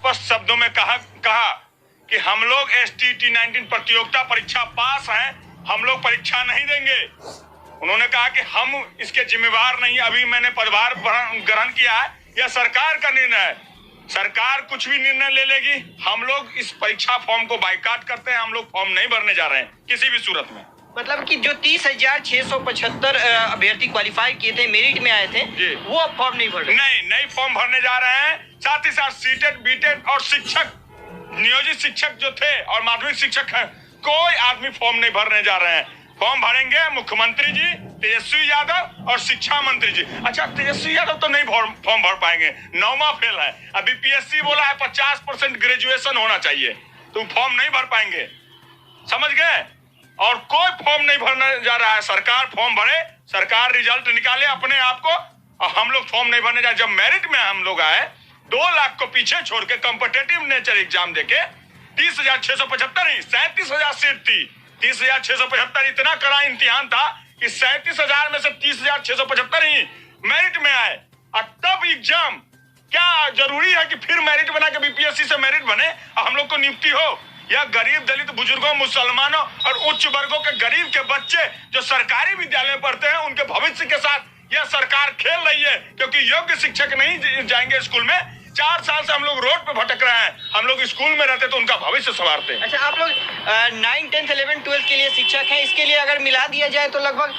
स्पष्ट शब्दों में कहा कि हम लोग STT 19 प्रतियोगिता परीक्षा पास हैं, हम लोग परीक्षा नहीं देंगे। उन्होंने कहा कि हम इसके जिम्मेवार नहीं। अभी मैंने पदभार ग्रहण किया है, यह सरकार का निर्णय है। सरकार कुछ भी निर्णय ले लेगी, हम लोग इस परीक्षा फॉर्म को बाइकाट करते हैं। हम लोग फॉर्म नहीं भरने जा रहे हैं किसी भी सूरत में। मतलब कि जो 30,675 अभ्यर्थी क्वालिफाई किए थे, मेरिट में आए थे, वो अब फॉर्म नहीं भर रहे? नहीं फॉर्म भरने जा रहे हैं। साथ ही साथ सीटेट, बीटेट और शिक्षक, नियोजित शिक्षक जो थे और माध्यमिक शिक्षक हैं, कोई आदमी फॉर्म नहीं भरने जा रहे हैं। फॉर्म भरेंगे मुख्यमंत्री जी, तेजस्वी यादव और शिक्षा मंत्री जी। अच्छा, तेजस्वी यादव तो नहीं फॉर्म भर पाएंगे, 9वां फेल है। अभी PSC बोला है 50% ग्रेजुएशन होना चाहिए, तुम फॉर्म नहीं भर पाएंगे, समझ गए? और कोई फॉर्म नहीं भरने जा रहा है। सरकार फॉर्म भरे, सरकार रिजल्ट निकाले अपने आप को, और हम लोग फॉर्म नहीं भरने जा। जब मेरिट में हम लोग आए, 2 लाख को पीछे छोड़ के कॉम्पिटिटिव नेचर एग्जाम देके 30,675 नहीं, 37,000 सीट थी। 30,675 इतना कड़ा इम्तिहान था कि 37,000 में से 30,675 ही मेरिट में आए। और तब एग्जाम, क्या जरूरी है कि फिर मेरिट बना के BPSC से मेरिट बने और हम लोग को नियुक्ति हो? या गरीब, दलित, बुजुर्गों, मुसलमानों और उच्च वर्गों के गरीब के बच्चे जो सरकारी विद्यालय में पढ़ते हैं, उनके भविष्य के साथ यह सरकार खेल रही है। क्योंकि योग्य शिक्षक नहीं जाएंगे स्कूल में। 4 साल से हम लोग रोड पे भटक रहे हैं। हम लोग स्कूल में रहते तो उनका भविष्य संवारते। अच्छा, आप लोग 9, 10, 11, 12 के लिए शिक्षक हैं। इसके लिए अगर मिला दिया जाए तो लगभग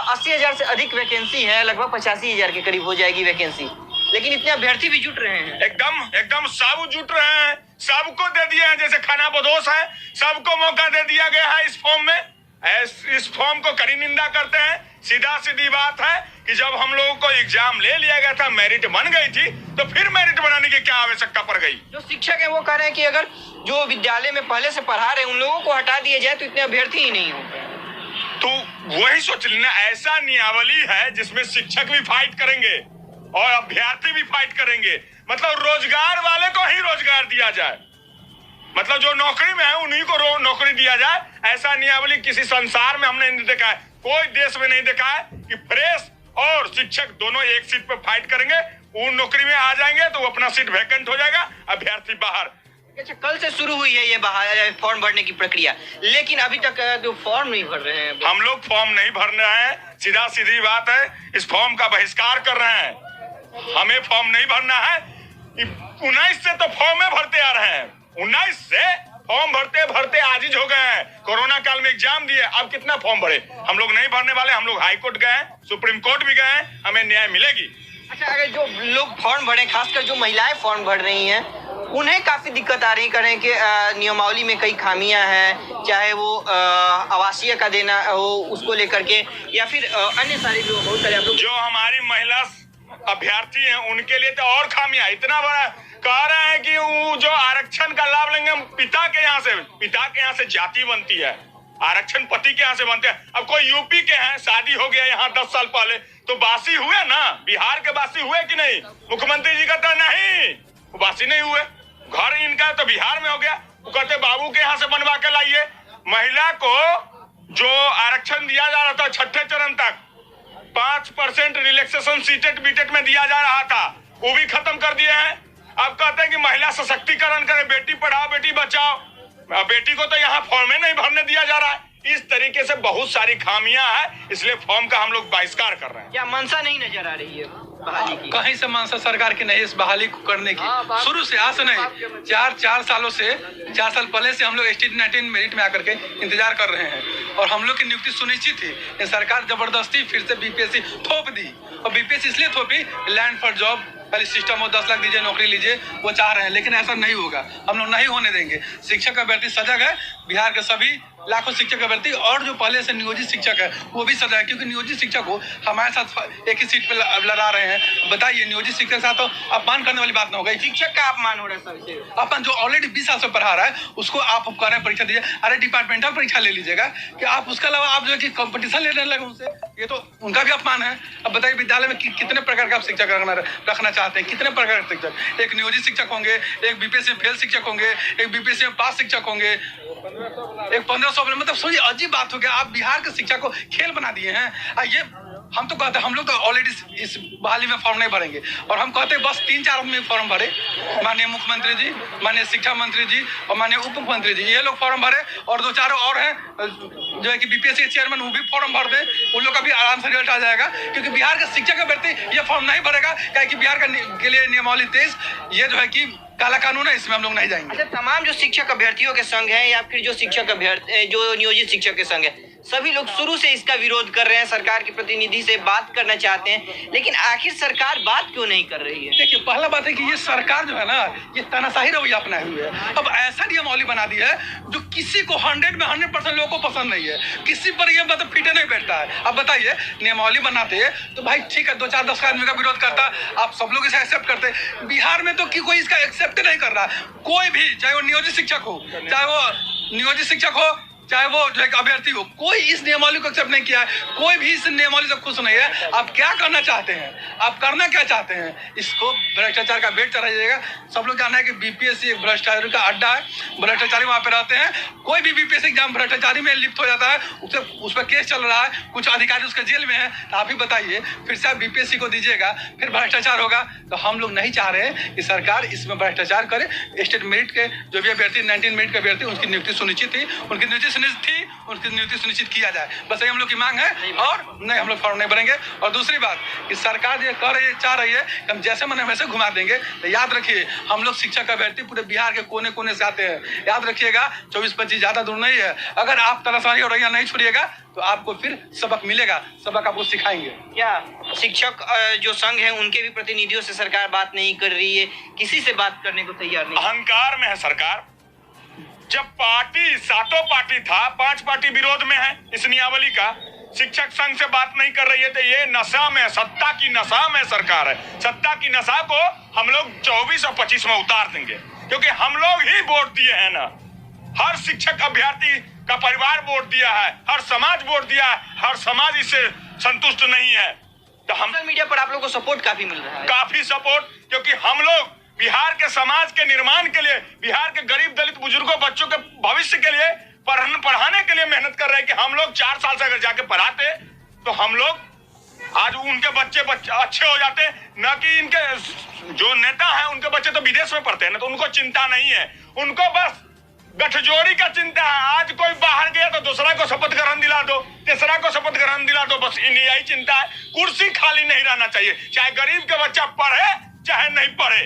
80,000 से अधिक वैकेंसी है, लगभग 85,000 के करीब हो जाएगी वैकेंसी। लेकिन इतने अभ्यर्थी भी जुट रहे हैं। एकदम सब जुट रहे हैं, सबको दे दिए हैं। जैसे खाना बदोश है, सबको मौका दे दिया गया है इस फॉर्म में। इस फॉर्म को कड़ी निंदा करते हैं। सीधा सीधी बात है कि जब हम लोगों को एग्जाम ले लिया गया था, मेरिट बन गई थी, तो फिर मेरिट बनाने की क्या आवश्यकता पड़ गई? जो शिक्षक है वो कह रहे हैं कि अगर जो विद्यालय में पहले से पढ़ा रहे उन लोगों को हटा दिया जाए तो इतने अभ्यर्थी ही नहीं होंगे। तो वही सोच लेना, ऐसा नियमावली है जिसमें शिक्षक भी फाइट करेंगे और अभ्यर्थी भी फाइट करेंगे। मतलब रोजगार वाले को ही रोजगार दिया जाए, मतलब जो नौकरी में है उन्हीं को नौकरी दिया जाए। ऐसा नियमावली किसी संसार में हमने नहीं देखा है, कोई देश में नहीं देखा है कि प्रेस और शिक्षक दोनों एक सीट पे फाइट करेंगे। वो नौकरी में आ जाएंगे तो वो अपना सीट वैकेंट हो जाएगा, अभ्यर्थी बाहर। अच्छा, कल से शुरू हुई है ये फॉर्म भरने की प्रक्रिया, लेकिन अभी तक जो फॉर्म नहीं भर रहे हैं। हम लोग फॉर्म नहीं भर रहे हैं, सीधा सीधी बात है। इस फॉर्म का बहिष्कार कर रहे हैं। हमें फॉर्म नहीं भरना है। 19 से तो फॉर्म में भरते आ रहे हैं, 19 से फॉर्म भरते भरते आजिज हो गए हैं। कोरोना काल में एग्जाम दिए, अब कितना फॉर्म भरे? हम लोग नहीं भरने वाले। हम लोग हाई कोर्ट गए, सुप्रीम कोर्ट भी गए, हमें न्याय मिलेगी। अच्छा, अगर जो लोग फॉर्म भरे, खासकर जो महिलाएं फॉर्म भर रही हैं, उन्हें काफी दिक्कत आ रही करें कि नियमावली में कई खामियां हैं, चाहे वो आवासीय का देना हो उसको लेकर के, या फिर अन्य सारे जो बहुत सारे जो हमारी महिला अभ्यर्थी हैं उनके लिए तो और खामियां। इतना बड़ा कह रहे हैं कि वो जो आरक्षण का लाभ लेंगे, पिता के यहाँ से जाति बनती है, आरक्षण पति के यहाँ से बनते हैं। अब कोई यूपी के हैं, शादी हो गया यहाँ 10 साल पहले, तो बासी हुए ना? बिहार के बासी हुए कि नहीं? मुख्यमंत्री जी कहते नहीं, वो बासी नहीं हुए। घर इनका तो बिहार में हो गया। वो कहते बाबू के यहाँ से बनवा के लाइए। महिला को जो आरक्षण दिया जा रहा था 6ठे चरण तक, 5% रिलैक्सेशन सीटेट बीटेट में दिया जा रहा था, वो भी खत्म कर दिए हैं। अब कहते हैं कि महिला सशक्तिकरण करें, बेटी पढ़ाओ बेटी बचाओ। बेटी को तो यहाँ फॉर्म नहीं भरने दिया जा रहा है। इस तरीके से बहुत सारी खामियां हैं, इसलिए फॉर्म का हम लोग बहिष्कार कर रहे हैं। क्या मंशा नहीं नजर आ रही है बहाली की? कहीं से मंशा सरकार की नहीं, इस बहाली को करने की शुरू से आज से नहीं, 4 सालों से, 4 साल पहले से हम लोग STT 19 मेरिट में आकर के इंतजार कर रहे हैं और हम लोग की नियुक्ति सुनिश्चित थी। ये सरकार जबरदस्ती फिर से BPSC थोप दी, और BPSC इसलिए थोपी, लैंड फॉर जॉब पहले सिस्टम हो, 10 लाख दीजिए, नौकरी लीजिए, वो चाह रहे हैं। लेकिन ऐसा नहीं होगा, हम लोग नहीं होने देंगे। शिक्षक अभ्यर्थी सजग है, बिहार के सभी लाखों शिक्षक अभ्यर्थी और जो पहले से नियोजित शिक्षक है वो भी सजग है, क्योंकि नियोजित शिक्षक को हमारे साथ एक ही सीट पे लड़ा रहे हैं। बताइए, नियोजित शिक्षक के साथ तो अपमान करने वाली बात ना हो गई। शिक्षक का अपमान हो रहा है सर। अपन जो ऑलरेडी 20 साल से पढ़ा रहा है उसको आप कह रहे हैं परीक्षा दीजिए। अरे डिपार्टमेंटल परीक्षा ले लीजिएगा, कि आप उसके अलावा आप जो है कि कंपटीशन लेने लगे उनसे, ये तो उनका भी अपमान है। अब बताइए, विद्यालय में कितने प्रकार का आप शिक्षक रखना चाहते हैं? कितने प्रकार के शिक्षक? एक नियोजित शिक्षक होंगे, एक BPSC में फेल शिक्षक होंगे, एक BPSC में पास शिक्षक होंगे, एक 1500। मतलब सोचिए, अजीब बात हो गया। आप बिहार के शिक्षा को खेल बना दिए हैं। ये हम तो कहते हैं हम लोग तो ऑलरेडी इस बहाली में फॉर्म नहीं भरेंगे, और हम कहते हैं बस 3-4 आदमी फॉर्म भरे, माननीय मुख्यमंत्री जी, माननीय शिक्षा मंत्री जी और माननीय उप मुख्यमंत्री जी, ये लोग फॉर्म भरे, और 2-4 और हैं जो है कि बीपीएससी के चेयरमैन, वो भी फॉर्म भर दे, उन लोग का भी आराम से रिजल्ट आ जाएगा। क्योंकि बिहार के शिक्षक अभ्यर्थी ये फॉर्म नहीं भरेगा, क्योंकि बिहार के लिए नियमावली 23 ये जो है कि काला कानून है, इसमें हम लोग नहीं जाएंगे। अच्छा, तमाम जो शिक्षक अभ्यर्थियों के संघ है या फिर जो शिक्षक अभ्यर्थी जो नियोजित शिक्षक के संघ है, सभी लोग शुरू से इसका विरोध कर रहे हैं, सरकार के प्रतिनिधि से बात करना चाहते हैं, लेकिन आखिर सरकार बात क्यों नहीं कर रही है? देखिए, पहला बात है कि ये सरकार जो है ना, ये तानाशाही रवैया अपनाए हुए है। अब ऐसा नियमावली बना दी है जो किसी को 100% लोगों को पसंद नहीं है, किसी पर ये मतलब फिटे नहीं बैठता है। अब बताइए, नियमावली बनाते तो भाई ठीक है, 2-4-10 आदमी का विरोध करता, आप सब लोग इसे एक्सेप्ट करते। बिहार में तो कोई इसका एक्सेप्ट नहीं कर रहा, कोई भी, चाहे वो नियोजित शिक्षक हो, चाहे वो जो है अभ्यर्थी हो, कोई इस नियमावली को एक्सेप्ट नहीं किया है, कोई भी इस नियमावली से खुश नहीं है। आप क्या करना चाहते हैं, आप करना क्या चाहते हैं? इसको भ्रष्टाचार का बेट चढ़ाया जाएगा। सब लोग जानना है कि बीपीएससी एक भ्रष्टाचारी का अड्डा है, भ्रष्टाचारी वहाँ पे रहते हैं। कोई भी बीपीएससी एग्जाम भ्रष्टाचारी में लिप्त हो जाता है, उस पर केस चल रहा है, कुछ अधिकारी उसके जेल में है, तो आप ही बताइए, फिर से आप बीपीएससी को दीजिएगा, फिर भ्रष्टाचार होगा। तो हम लोग नहीं चाह रहे हैं कि सरकार इसमें भ्रष्टाचार करे। स्टेट मेरिट के जो भी अभ्यर्थी 19 मेरिट के अभ्यर्थी, उनकी नियुक्ति सुनिश्चित थी, उनकी नियुक्ति सुनिश्चित किया जाए, बस यही हम लोग की मांग है। और नहीं, हम लोग फॉर्म नहीं भरेंगे। और दूसरी बात कि सरकार ये चाह रही है कि हम जैसे मन वैसे घुमा देंगे, तो याद रखिए, हम लोग शिक्षक अभ्यर्थी पूरे बिहार के कोने कोने से आते हैं। याद रखिएगा, 24-25 ज्यादा दूर नहीं है। अगर आप तानाशाही और रवैया नहीं छोड़िएगा तो आपको फिर सबक मिलेगा, सबक आपको सिखाएंगे। क्या शिक्षक जो संघ है उनके भी प्रतिनिधियों से सरकार बात नहीं कर रही है, किसी से बात करने को तैयार नहीं? अहंकार में है सरकार। जब पार्टी 7 पार्टी था, 5 पार्टी विरोध में है इस नियमावली का, शिक्षक संघ से बात नहीं कर रही है, तो ये नशा में, सत्ता की नशा में सरकार है। सत्ता की नशा को हम लोग 24 और 25 में उतार देंगे, क्योंकि हम लोग ही वोट दिए हैं ना। हर शिक्षक अभ्यर्थी का परिवार वोट दिया है, हर समाज वोट दिया है, हर समाज इससे संतुष्ट नहीं है। तो हम सोशल मीडिया पर आप लोगों को सपोर्ट काफी मिल रहा है, काफी सपोर्ट, क्योंकि हम लोग बिहार के समाज के निर्माण के लिए, बिहार के गरीब दलित बुजुर्गों बच्चों के भविष्य के लिए, पढ़ाने के लिए मेहनत कर रहे हैं। कि हम लोग 4 साल से अगर जाके पढ़ाते तो हम लोग आज उनके बच्चे अच्छे हो जाते, न कि इनके जो नेता हैं उनके बच्चे तो विदेश में पढ़ते हैं ना, तो उनको चिंता नहीं है, उनको बस गठजोड़ी का चिंता है। आज कोई बाहर गया तो दूसरा को शपथ ग्रहण दिला दो, तीसरा को शपथ ग्रहण दिला दो, बस यही चिंता है। कुर्सी खाली नहीं रहना चाहिए, चाहे गरीब के बच्चा पढ़े चाहे नहीं पढ़े।